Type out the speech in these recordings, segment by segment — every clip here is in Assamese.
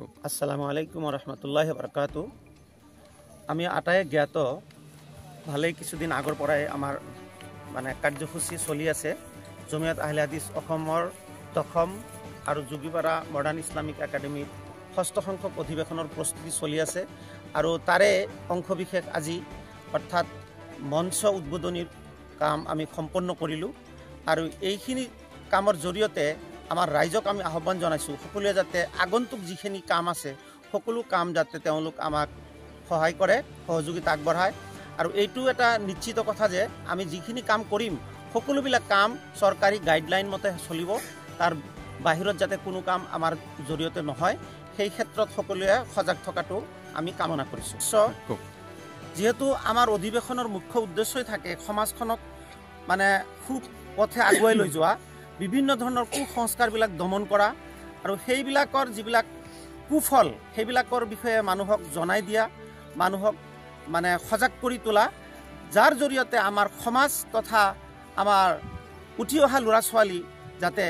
আসসালামু আলাইকুম ৰহমতুল্লাহি বাৰাকাতু। আমি আটায়ে জ্ঞাত ভালেই কিছুদিন আগৰ পৰাই আমাৰ কাৰ্যসূচী চলি আছে। জমিয়ত আহলে হাদিছ অসমৰ 10ম আৰু যোগীপাৰা মডাৰ্ণ ইছলামিক একাডেমীৰ 6ষ্ঠ সংখ্যক অধিৱেশনৰ প্ৰস্তুতি চলি আছে আৰু তাৰে অংশবিশেষ আজি অৰ্থাৎ মঞ্চ উদ্বোধনীৰ কাম আমি সম্পন্ন কৰিলোঁ আৰু এইখিনি কামৰ জৰিয়তে আমাৰ ৰাইজক আমি আহ্বান জনাইছোঁ সকলোৱে যাতে আগন্তুক যিখিনি কাম আছে সকলো কাম যাতে তেওঁলোক আমাক সহায় কৰে, সহযোগিতা আগবঢ়ায় আৰু এইটো এটা নিশ্চিত কথা যে আমি যিখিনি কাম কৰিম সকলোবিলাক কাম চৰকাৰী গাইডলাইন মতে চলিব, তাৰ বাহিৰত যাতে কোনো কাম আমাৰ জৰিয়তে নহয় সেই ক্ষেত্ৰত সকলোৱে সজাগ থকাটো আমি কামনা কৰিছোঁ। যেহেতু আমাৰ অধিৱেশনৰ মুখ্য উদ্দেশ্যই থাকে সমাজখনক সুপথে আগুৱাই লৈ যোৱা, বিভিন্ন ধৰণৰ কুসংস্কাৰবিলাক দমন কৰা আৰু সেইবিলাকৰ যিবিলাক কুফল সেইবিলাকৰ বিষয়ে মানুহক জনাই দিয়া, মানুহক সজাগ কৰি তোলা, যাৰ জৰিয়তে আমাৰ সমাজ তথা আমাৰ উঠি অহা ল'ৰা ছোৱালী যাতে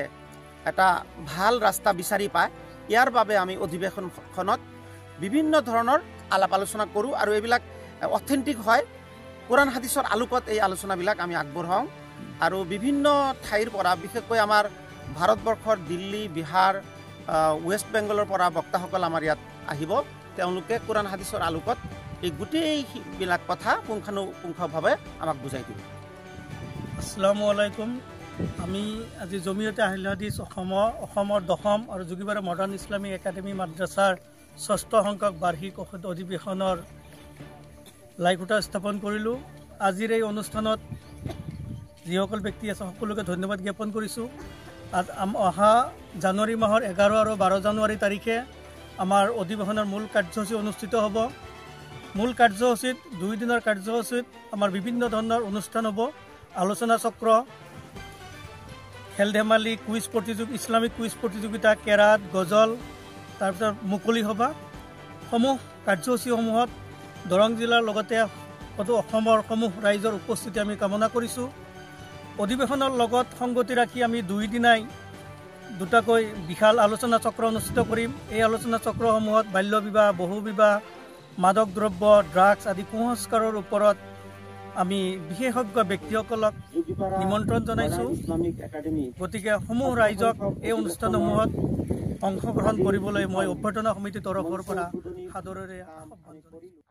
এটা ভাল ৰাস্তা বিচাৰি পায়, ইয়াৰ বাবে আমি অধিৱেশনখনত বিভিন্ন ধৰণৰ আলাপ আলোচনা কৰোঁ আৰু এইবিলাক অথেণ্টিক হয়। কোৰাণ হাদিছৰ আলোকত এই আলোচনাবিলাক আমি আগবঢ়াওঁ আৰু বিভিন্ন ঠাইৰ পৰা বিশেষকৈ আমাৰ ভাৰতবৰ্ষৰ দিল্লী, বিহাৰ, ৱেষ্ট বেংগলৰ পৰা বক্তাসকল আমাৰ ইয়াত আহিব। তেওঁলোকে কোৰাণ হাদিছৰ আলোকত এই গোটেইবিলাক কথা পুংখানুপুংখভাৱে আমাক বুজাই দিব। আসসালামু আলাইকুম। আমি আজি জমিয়তে আহলে হাদিছ অসমৰ 10ম আৰু যোগীপাৰা মডাৰ্ণ ইছলামিক একাডেমী মাদ্ৰাছাৰ 6ষ্ঠ সংখ্যক বাৰ্ষিক অধিৱেশনৰ লাইখুঁটা স্থাপন কৰিলোঁ। আজিৰ এই অনুষ্ঠানত যিসকল ব্যক্তি আছে সকলোকে ধন্যবাদ জ্ঞাপন কৰিছোঁ। অহা জানুৱাৰী মাহৰ 11 আৰু 12 জানুৱাৰী তাৰিখে আমাৰ অধিৱেশনৰ মূল কাৰ্যসূচী অনুষ্ঠিত হ'ব। মূল কাৰ্যসূচীত 2 দিনৰ কাৰ্যসূচীত আমাৰ বিভিন্ন ধৰণৰ অনুষ্ঠান হ'ব। আলোচনা চক্ৰ, খেল ধেমালি, কুইজ প্ৰতিযোগিতা, ইছলামিক কুইজ প্ৰতিযোগিতা, কেৰাত, গজল, তাৰপিছত মুকলি সভা কাৰ্যসূচীসমূহত দৰং জিলাৰ লগতে অসমৰ সমূহ ৰাইজৰ উপস্থিতি আমি কামনা কৰিছোঁ। অধিৱেশনৰ লগত সংগতি ৰাখি আমি 2 দিনাই দুটাকৈ বিশাল আলোচনা চক্ৰ অনুষ্ঠিত কৰিম। এই আলোচনা চক্ৰসমূহত বাল্য বিবাহ, বহু বিবাহ, মাদক দ্ৰব্য, ড্ৰাগছ আদি কুসংস্কাৰৰ ওপৰত আমি বিশেষজ্ঞ ব্যক্তিসকলক নিমন্ত্ৰণ জনাইছোঁ। গতিকে সমূহ ৰাইজক এই অনুষ্ঠানসমূহত অংশগ্ৰহণ কৰিবলৈ মই অভ্যৰ্থনা সমিতিৰ তৰফৰ পৰা সাদৰেৰে আহ্বান জনাইছোঁ।